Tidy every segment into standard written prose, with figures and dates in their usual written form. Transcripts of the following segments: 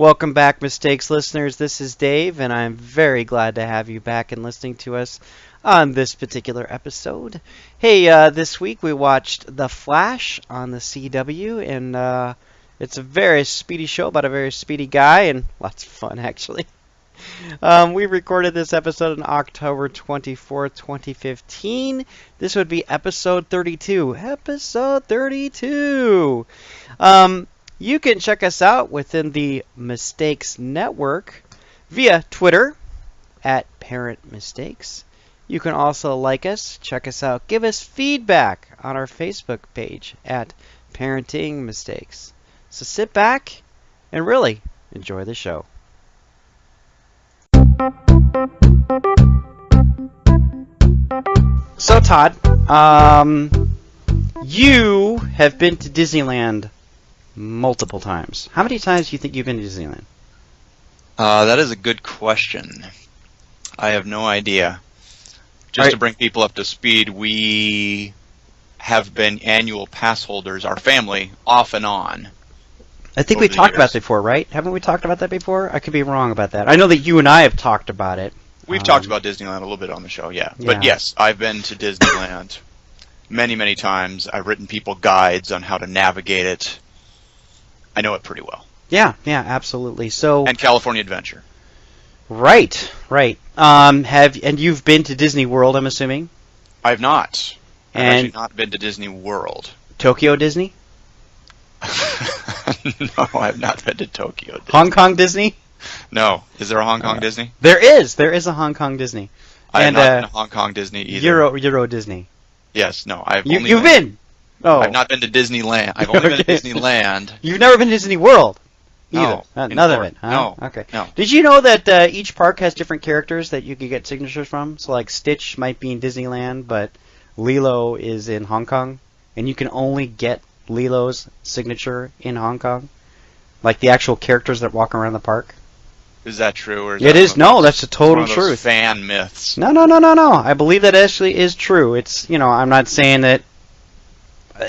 Welcome back, Mistakes listeners. This is Dave, and I'm very glad to have you back and listening to us on this particular episode. Hey, this week we watched The Flash on the CW, and it's a very speedy show about a very speedy guy, and lots of fun, actually. We recorded this episode on October 24th, 2015. This would be episode 32. Episode 32! You can check us out within the Mistakes Network via Twitter at Parent Mistakes. You can also like us, check us out, give us feedback on our Facebook page at Parenting Mistakes. So sit back and really enjoy the show. So Todd, you have been to Disneyland multiple times. How many times do you think you've been to Disneyland? That is a good question. I have no idea. Just to bring people up to speed, we have been annual pass holders, our family, off and on. I think we talked about that before, right? Haven't we talked about that before? I could be wrong about that. I know that you and I have talked about it. We've talked about Disneyland a little bit on the show, yeah. But yes, I've been to Disneyland many, many times. I've written people guides on how to navigate it. I know it pretty well. Yeah, absolutely. So and California Adventure. Right. And you've been to Disney World, I'm assuming? I've not. I've actually not been to Disney World. Tokyo Disney? No, I've not been to Tokyo Disney. Hong Kong Disney? No. Is there a Hong Kong Disney? There is a Hong Kong Disney. I have not been to Hong Kong Disney either. Euro Disney. Yes, no. You've been? Oh. I've not been to Disneyland. I've only been to Disneyland. You've never been to Disney World? No. None of it, huh? No. Okay. No. Did you know that each park has different characters that you could get signatures from? So, like, Stitch might be in Disneyland, but Lilo is in Hong Kong, and you can only get Lilo's signature in Hong Kong? Like, the actual characters that walk around the park? Is that true? Or is it is. No, that's the total truth. truth. Fan myths. No. I believe that actually is true. It's, I'm not saying that.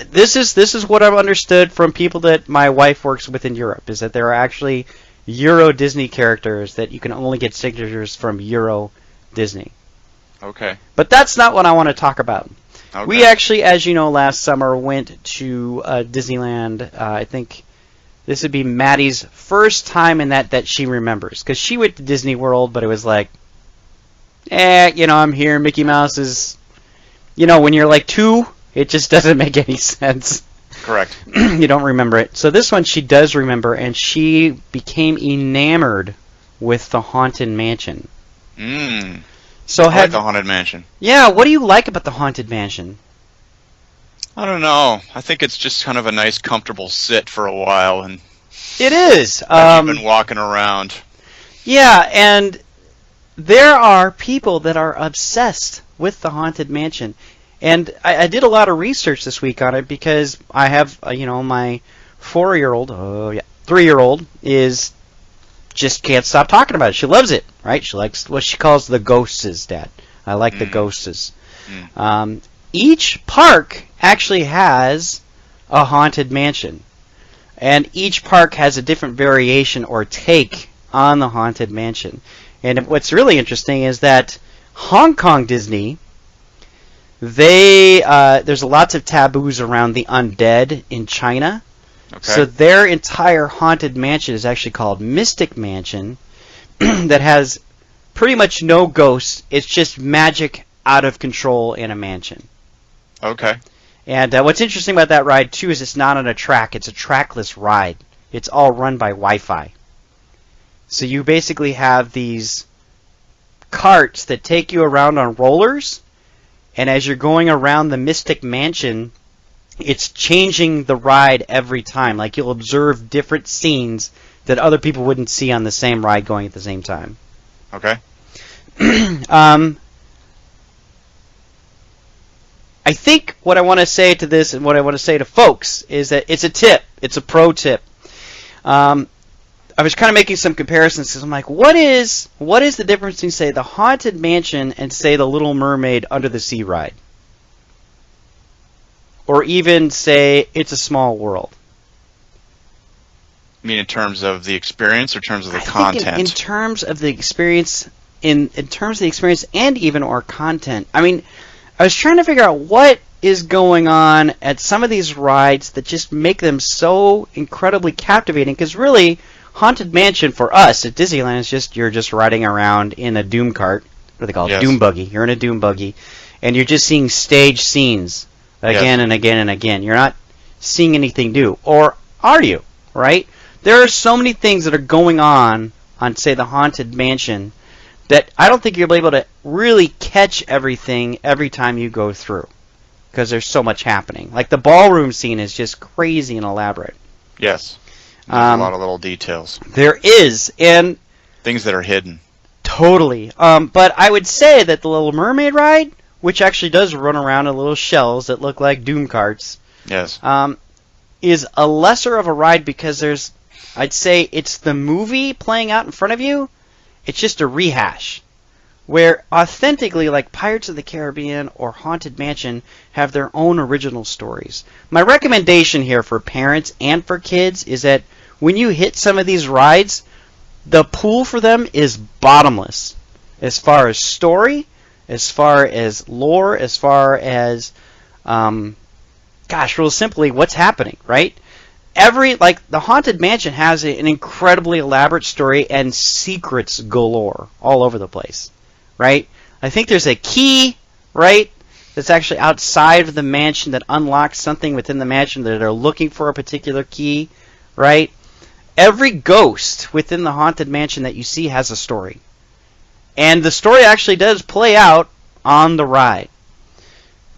This is what I've understood from people that my wife works with in Europe, is that there are actually Euro Disney characters that you can only get signatures from Euro Disney. Okay. But that's not what I want to talk about. Okay. We actually, as you know, last summer went to Disneyland. I think this would be Maddie's first time in that she remembers. Because she went to Disney World, but it was like, I'm here, Mickey Mouse is, when you're like 2... It just doesn't make any sense. Correct. You don't remember it. So this one she does remember, and she became enamored with the Haunted Mansion. So I like the Haunted Mansion. Yeah, what do you like about the Haunted Mansion? I don't know. I think it's just kind of a nice, comfortable sit for a while, and it is. You've been walking around. Yeah, and there are people that are obsessed with the Haunted Mansion. And I did a lot of research this week on it because I have, my 3-year-old is just can't stop talking about it. She loves it, right? She likes what she calls the ghosts, Dad. I like the ghosts. Each park actually has a Haunted Mansion. And each park has a different variation or take on the Haunted Mansion. And what's really interesting is that Hong Kong Disney... there's lots of taboos around the undead in China. Okay. So their entire Haunted Mansion is actually called Mystic Mansion that has pretty much no ghosts. It's just magic out of control in a mansion. Okay. And what's interesting about that ride, too, is it's not on a track. It's a trackless ride. It's all run by Wi-Fi. So you basically have these carts that take you around on rollers. And as you're going around the Mystic Mansion, it's changing the ride every time. Like, you'll observe different scenes that other people wouldn't see on the same ride going at the same time. Okay. I think what I want to say to this and what I want to say to folks is that it's a tip. It's a pro tip. I was kind of making some comparisons because I'm like, what is the difference between, say, the Haunted Mansion and, say, the Little Mermaid Under the Sea ride? Or even, say, It's a Small World. mean in terms of the experience or in terms of the I content? think in terms of the experience, in terms of the experience and even our content. I mean, I was trying to figure out what is going on at some of these rides that just make them so incredibly captivating. Because really, Haunted Mansion for us at Disneyland is just you're just riding around in a doom cart. What do they call it? Yes. Doom buggy. You're in a doom buggy, and you're just seeing stage scenes again and again and again. You're not seeing anything new, or are you? Right? There are so many things that are going on say the Haunted Mansion that I don't think you'll be able to really catch everything every time you go through because there's so much happening. Like the ballroom scene is just crazy and elaborate. Yes. There's a lot of little details. There is, and things that are hidden. Totally. But I would say that the Little Mermaid ride, which actually does run around in little shells that look like doom carts, yes, is a lesser of a ride because I'd say it's the movie playing out in front of you. It's just a rehash. Where authentically, like Pirates of the Caribbean or Haunted Mansion, have their own original stories. My recommendation here for parents and for kids is that when you hit some of these rides, the pool for them is bottomless. As far as story, as far as lore, as far as, real simply, what's happening, right? The Haunted Mansion has an incredibly elaborate story and secrets galore all over the place, right? I think there's a key, right, that's actually outside of the mansion that unlocks something within the mansion that are looking for a particular key, right? Every ghost within the Haunted Mansion that you see has a story. And the story actually does play out on the ride.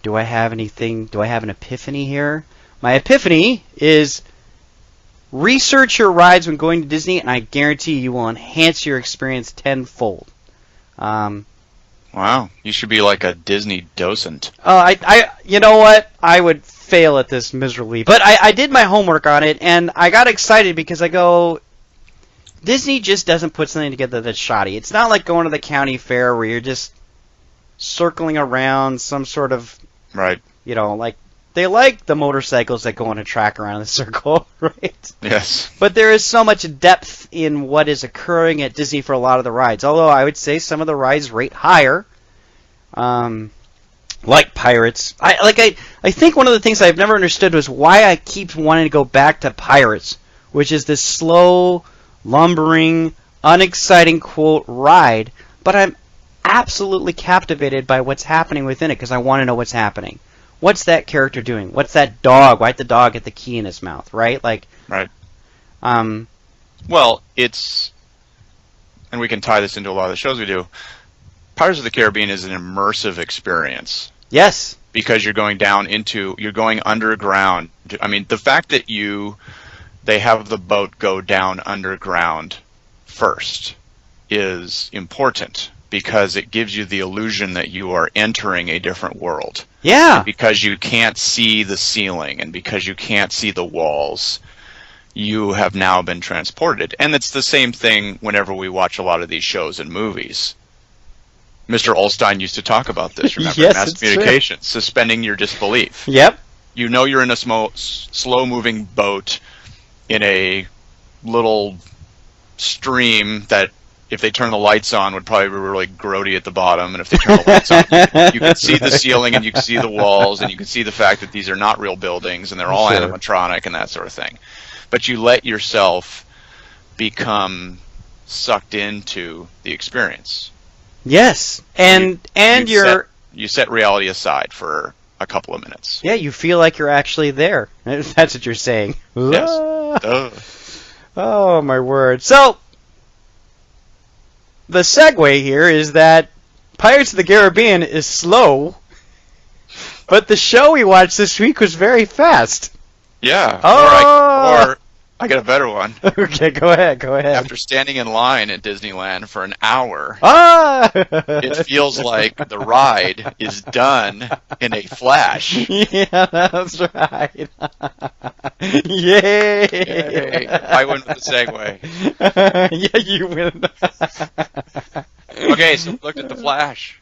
Do I have an epiphany here? My epiphany is research your rides when going to Disney, and I guarantee you will enhance your experience tenfold. Wow, you should be like a Disney docent. You know what? I would fail at this miserably, but I did my homework on it, and I got excited because I go, Disney just doesn't put something together that's shoddy. It's not like going to the county fair where you're just circling around some sort of, right? Like they like the motorcycles that go on a track around the circle, right? Yes. But there is so much depth in what is occurring at Disney for a lot of the rides. Although I would say some of the rides rate higher, like Pirates. I think one of the things I've never understood was why I keep wanting to go back to Pirates, which is this slow, lumbering, unexciting quote ride. But I'm absolutely captivated by what's happening within it because I want to know what's happening. What's that character doing? What's that dog? Why'd the dog get the key in his mouth? Right? Right. Well, and we can tie this into a lot of the shows we do. Pirates of the Caribbean is an immersive experience. Yes. Because you're going underground. I mean, the fact that they have the boat go down underground first is important because it gives you the illusion that you are entering a different world. Yeah. And because you can't see the ceiling and because you can't see the walls, you have now been transported. And it's the same thing whenever we watch a lot of these shows and movies. Mr. Olstein used to talk about this, remember? Yes, Mass Communications, suspending your disbelief. Yep. You know you're in a slow-moving boat in a little stream that, if they turn the lights on, would probably be really grody at the bottom. And if they turn the lights on, you can see the ceiling and you can see the walls and you can see the fact that these are not real buildings and they're all animatronic and that sort of thing. But you let yourself become sucked into the experience. Yes, and you set reality aside for a couple of minutes. Yeah, you feel like you're actually there. That's what you're saying. Yes. Oh my word! So the segue here is that Pirates of the Caribbean is slow, but the show we watched this week was very fast. Yeah. Oh. Or I got a better one. Okay, go ahead. After standing in line at Disneyland for an hour, it feels like the ride is done in a flash. Yeah, that's right. Yay! I win with the segue. Yeah, you win. Okay, so look at the Flash.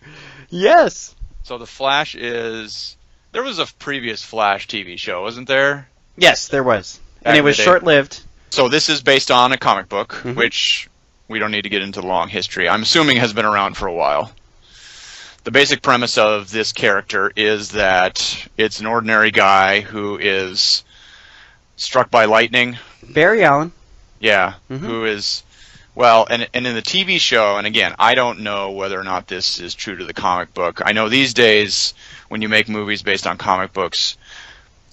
Yes. So the Flash there was a previous Flash TV show, wasn't there? Yes, there was. And it was short-lived. So this is based on a comic book, Mhm. which we don't need to get into the long history. I'm assuming has been around for a while. The basic premise of this character is that it's an ordinary guy who is struck by lightning. Barry Allen. Yeah, Mhm. who is, well, and in the TV show, and again, I don't know whether or not this is true to the comic book. I know these days, when you make movies based on comic books,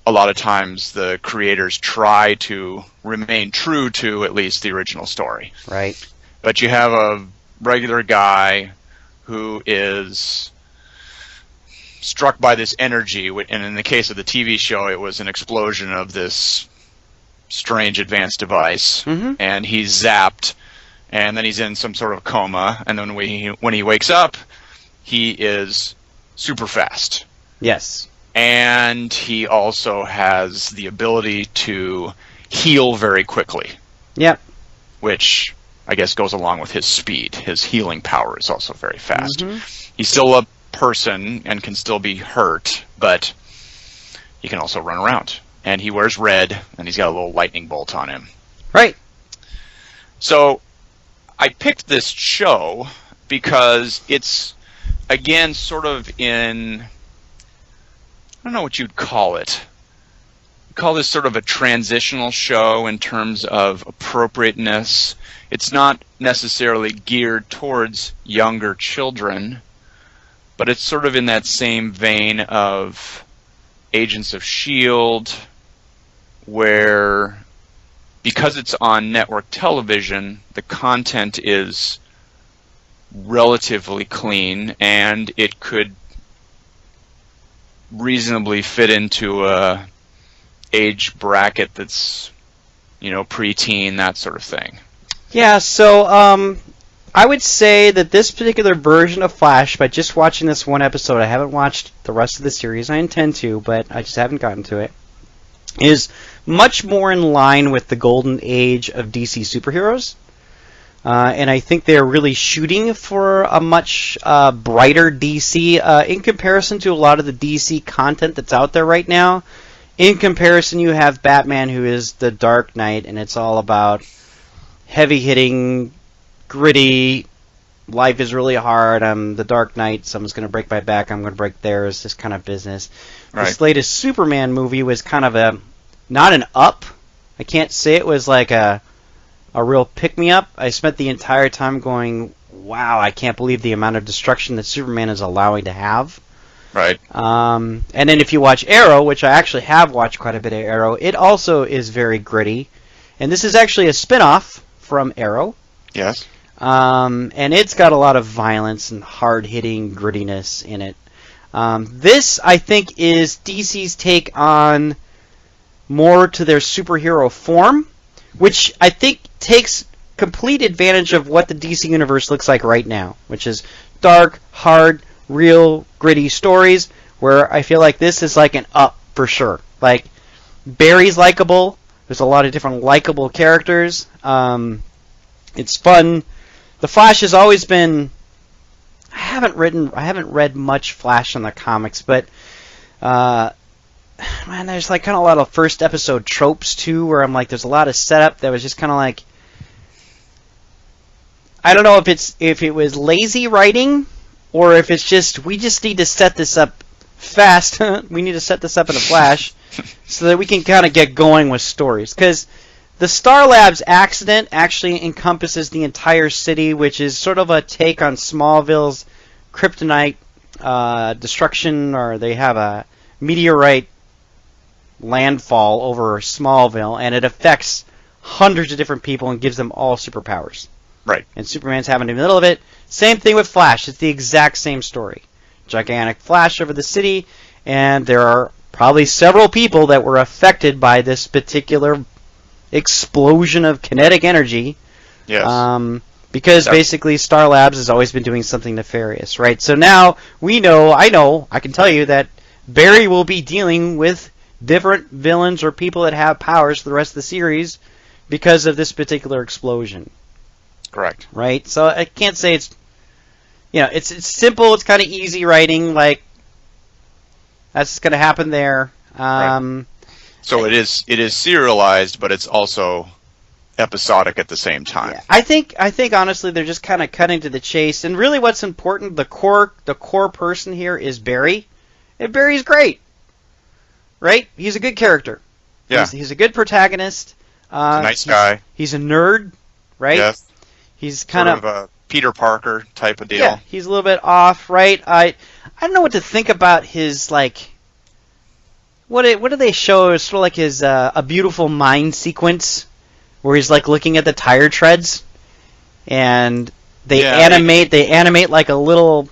a lot of times the creators try to remain true to at least the original story. Right. But you have a regular guy who is struck by this energy, and in the case of the TV show, it was an explosion of this strange advanced device, Mhm. and he's zapped, and then he's in some sort of coma, and then when he wakes up, he is super fast. Yes. And he also has the ability to heal very quickly, Yep. which I guess goes along with his speed. His healing power is also very fast. Mhm. He's still a person and can still be hurt, but he can also run around. And he wears red, and he's got a little lightning bolt on him. Right. So I picked this show because it's, again, sort of in, I don't know what you'd call it. Call this sort of a transitional show in terms of appropriateness. It's not necessarily geared towards younger children, but it's sort of in that same vein of Agents of S.H.I.E.L.D., where, because it's on network television, the content is relatively clean, and it could reasonably fit into a age bracket that's, preteen, that sort of thing. Yeah, so I would say that this particular version of Flash, by just watching this one episode, I haven't watched the rest of the series. I intend to, but I just haven't gotten to it, is much more in line with the golden age of DC superheroes. And I think they're really shooting for a much brighter DC in comparison to a lot of the DC content that's out there right now. In comparison, you have Batman, who is the Dark Knight, and it's all about heavy-hitting, gritty, life is really hard, I'm the Dark Knight, someone's going to break my back, I'm going to break theirs, this kind of business. Right. This latest Superman movie was kind of not an up. I can't say it was like a real pick-me-up. I spent the entire time going, wow, I can't believe the amount of destruction that Superman is allowing to have. Right. And then if you watch Arrow, which I actually have watched quite a bit of Arrow, it also is very gritty. And this is actually a spin-off from Arrow. Yes. And it's got a lot of violence and hard-hitting grittiness in it. This, I think, is DC's take on more to their superhero form, which I think takes complete advantage of what the DC Universe looks like right now, which is dark, hard, real, gritty stories, where I feel like this is like an up for sure. Like, Barry's likable. There's a lot of different likable characters. It's fun. The Flash has always been... I haven't read much Flash in the comics, but man, there's like kind of a lot of first episode tropes too, where I'm like, there's a lot of setup that was just kind of like, I don't know if it was lazy writing, or if it's just we just need to set this up fast. We need to set this up in a flash so that we can kind of get going with stories. Because the Star Labs accident actually encompasses the entire city, which is sort of a take on Smallville's kryptonite destruction, or they have a meteorite landfall over Smallville, and it affects hundreds of different people and gives them all superpowers. Right. And Superman's having in the middle of it. Same thing with Flash. It's the exact same story. Gigantic flash over the city, and there are probably several people that were affected by this particular explosion of kinetic energy. Yes. Because basically Star Labs has always been doing something nefarious, right? So now I can tell you that Barry will be dealing with different villains or people that have powers for the rest of the series because of this particular explosion. Correct. Right? So I can't say it's simple, it's kind of easy writing, like that's going to happen there. Right. So it is serialized, but it's also episodic at the same time. Yeah. I think honestly they're just kind of cutting to the chase, and really what's important, the core person here is Barry, and Barry's great, right? He's a good character. Yeah. He's a good protagonist. He's a nice guy. He's a nerd, right? Yes. He's kind of a Peter Parker type of deal. Yeah, he's a little bit off, right? I don't know what to think about his, like, what do they show? It's sort of like his A Beautiful Mind sequence where he's like looking at the tire treads, and they animate like a little.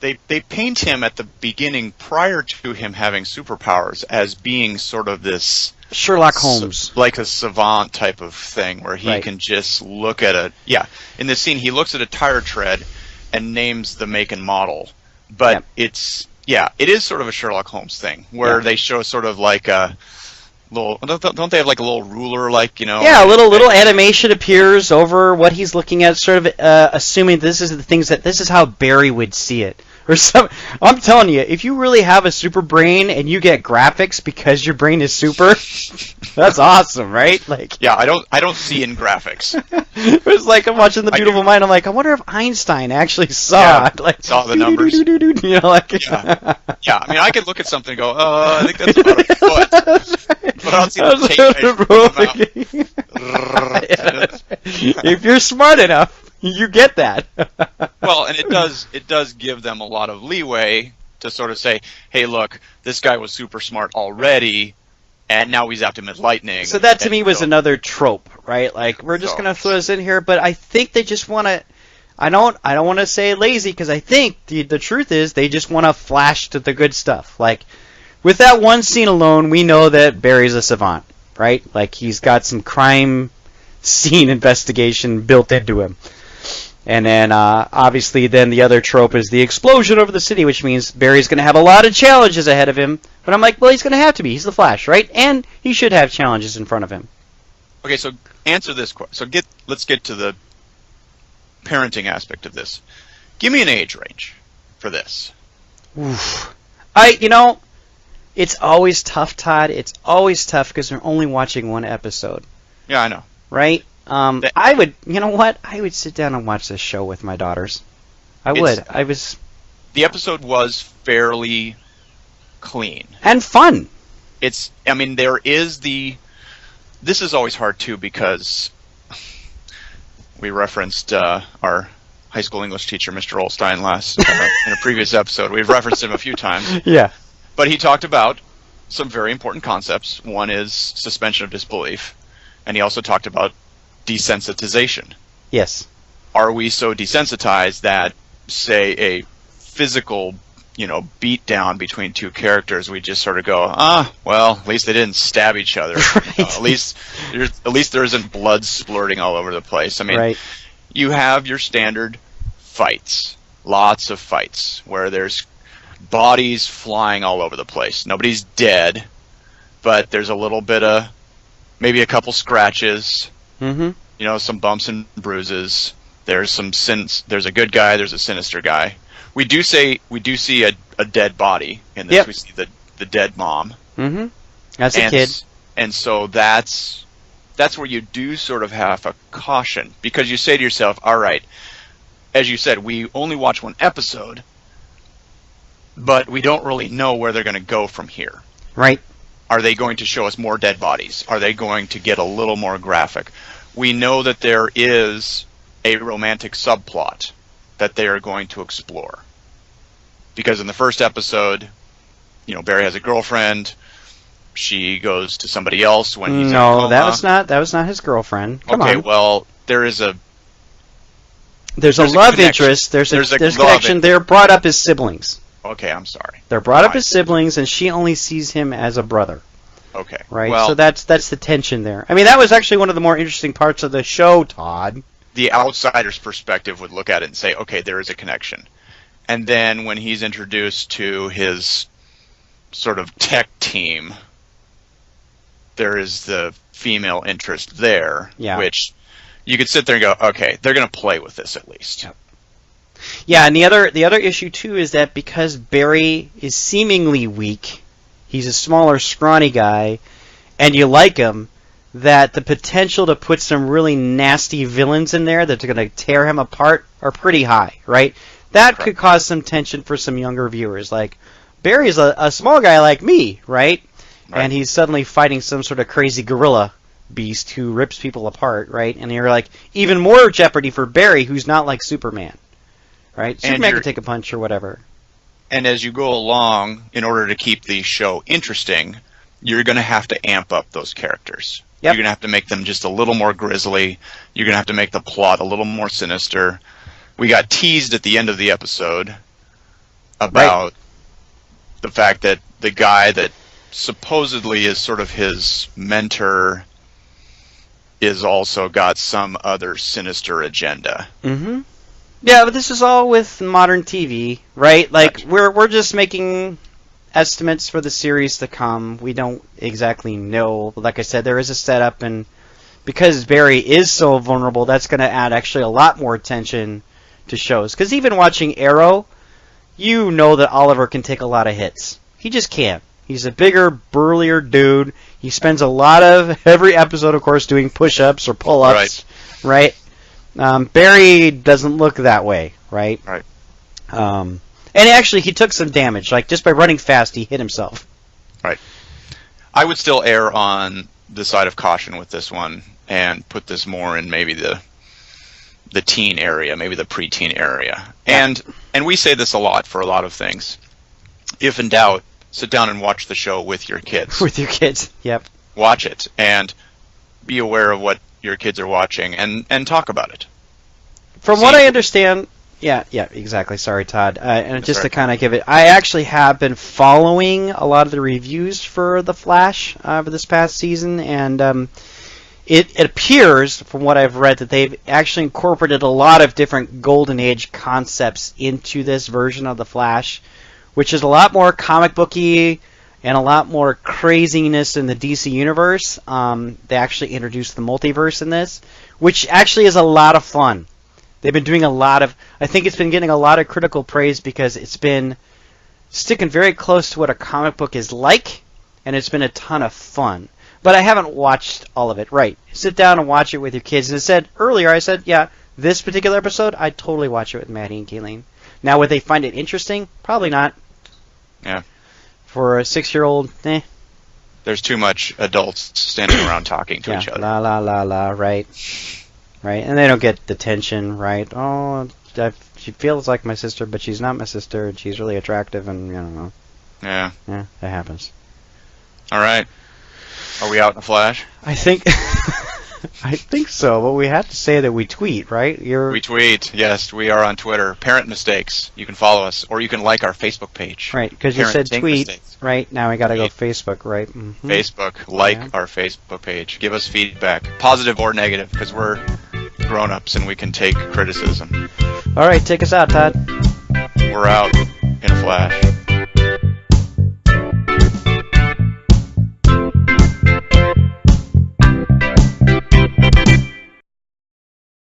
They paint him at the beginning, prior to him having superpowers, as being sort of this Sherlock Holmes, like a savant type of thing, where he can just look at in this scene he looks at a tire tread and names the make and model, but it is sort of a Sherlock Holmes thing where they show sort of like a little, don't they have like a little ruler, like, you know? Yeah, a little animation appears over what he's looking at, sort of assuming this is how Barry would see it. Or some, I'm telling you, if you really have a super brain and you get graphics because your brain is super, that's awesome, right? Like, yeah, I don't see in graphics. It was like I'm watching The Beautiful Mind. I'm like, I wonder if Einstein actually saw the numbers. You know, like, yeah. I mean, I could look at something and go, I think that's about a foot, but I don't see the tape. If you're smart enough, you get that. Well, and it does give them a lot of leeway to sort of say, hey, look, this guy was super smart already, and now we zapped him with lightning. So that to me was another trope, right? Like, we're just going to throw this in here, but I think they just want to. I don't want to say lazy, because I think the truth is they just want to flash to the good stuff. Like, with that one scene alone, we know that Barry's a savant, right? Like, he's got some crime scene investigation built into him. And then, obviously, then the other trope is the explosion over the city, which means Barry's going to have a lot of challenges ahead of him. But I'm like, well, he's going to have to be. He's the Flash, right? And he should have challenges in front of him. Okay, so answer this question. So let's get to the parenting aspect of this. Give me an age range for this. Oof. It's always tough, Todd. It's always tough because we're only watching one episode. Yeah, I know. Right? I would, you know what? I would sit down and watch this show with my daughters. I would. The episode was fairly clean. And fun. This is always hard too, because we referenced our high school English teacher, Mr. Olstein, in a previous episode. We've referenced him a few times. Yeah. But he talked about some very important concepts. One is suspension of disbelief. And he also talked about desensitization. Yes. Are we so desensitized that, say, a physical, beat down between two characters, we just sort of go, well, at least they didn't stab each other. Right. At least there isn't blood splurting all over the place. I mean, You have your standard fights, lots of fights, where there's bodies flying all over the place. Nobody's dead, but there's a little bit of, maybe a couple scratches. Mm-hmm. Some bumps and bruises. There's a good guy. There's a sinister guy. We do see a dead body in this. Yep. We see the dead mom. Mm-hmm. As a kid. And so that's where you do sort of have a caution, because you say to yourself, all right, as you said, we only watch one episode, but we don't really know where they're going to go from here. Right. Are they going to show us more dead bodies? Are they going to get a little more graphic? We know that there is a romantic subplot that they are going to explore. Because in the first episode, Barry has a girlfriend. She goes to somebody else when he's in a coma. that was not his girlfriend. Come on. Well, there's a love interest. There's a connection. They're brought up as siblings. Okay, I'm sorry. They're brought up as siblings, and she only sees him as a brother. Okay. Right? Well, so that's the tension there. I mean, that was actually one of the more interesting parts of the show, Todd. The outsider's perspective would look at it and say, okay, there is a connection. And then when he's introduced to his sort of tech team, there is the female interest there, which you could sit there and go, okay, they're going to play with this at least. Yep. Yeah, and the other issue too is that because Barry is seemingly weak, he's a smaller, scrawny guy, and you like him, that the potential to put some really nasty villains in there that are going to tear him apart are pretty high, right? That could cause some tension for some younger viewers. Like, Barry's a small guy like me, right? And he's suddenly fighting some sort of crazy gorilla beast who rips people apart, right? And you're like, even more jeopardy for Barry, who's not like Superman, right? Superman can take a punch or whatever. And as you go along, in order to keep the show interesting, you're going to have to amp up those characters. Yep. You're going to have to make them just a little more grisly. You're going to have to make the plot a little more sinister. We got teased at the end of the episode about the fact that the guy that supposedly is sort of his mentor is also got some other sinister agenda. Mm-hmm. Yeah, but this is all with modern TV, right? Like, we're just making estimates for the series to come. We don't exactly know. Like I said, there is a setup, and because Barry is so vulnerable, that's going to add actually a lot more attention to shows. Because even watching Arrow, you know that Oliver can take a lot of hits. He just can't. He's a bigger, burlier dude. He spends a lot of every episode, of course, doing push-ups or pull-ups, right? Barry doesn't look that way, right? Right. And actually, he took some damage. Like, just by running fast, he hit himself. Right. I would still err on the side of caution with this one and put this more in maybe the teen area, maybe the preteen area. And we say this a lot for a lot of things. If in doubt, sit down and watch the show with your kids. With your kids, yep. Watch it and be aware of what your kids are watching and talk about it. From what I understand... Yeah, exactly. Sorry, Todd. And just to kind of give it, I actually have been following a lot of the reviews for The Flash for this past season, and it appears, from what I've read, that they've actually incorporated a lot of different Golden Age concepts into this version of The Flash, which is a lot more comic booky and a lot more craziness in the DC universe. They actually introduced the multiverse in this, which actually is a lot of fun. They've been doing a lot of... I think it's been getting a lot of critical praise because it's been sticking very close to what a comic book is like, and it's been a ton of fun. But I haven't watched all of it. Right. Sit down and watch it with your kids. And I said, yeah, this particular episode, I'd totally watch it with Maddie and Kayleen. Now, would they find it interesting? Probably not. Yeah. For a 6-year-old, There's too much adults standing around talking to each other. La, right. Right, and they don't get the tension, right? Oh, she feels like my sister, but she's not my sister, and she's really attractive, and, I don't know. Yeah. Yeah, that happens. All right. Are we out in a flash? I think I think so, but we have to say that we tweet, right? We tweet, yes. We are on Twitter. Parent Mistakes. You can follow us, or you can like our Facebook page. Right, because you said tweet. Mistakes. Right, now we got to go Facebook, right? Mm-hmm. Facebook. Like our Facebook page. Give us feedback, positive or negative, because we're grown-ups and we can take criticism. All right, take us out, Todd. We're out in a flash.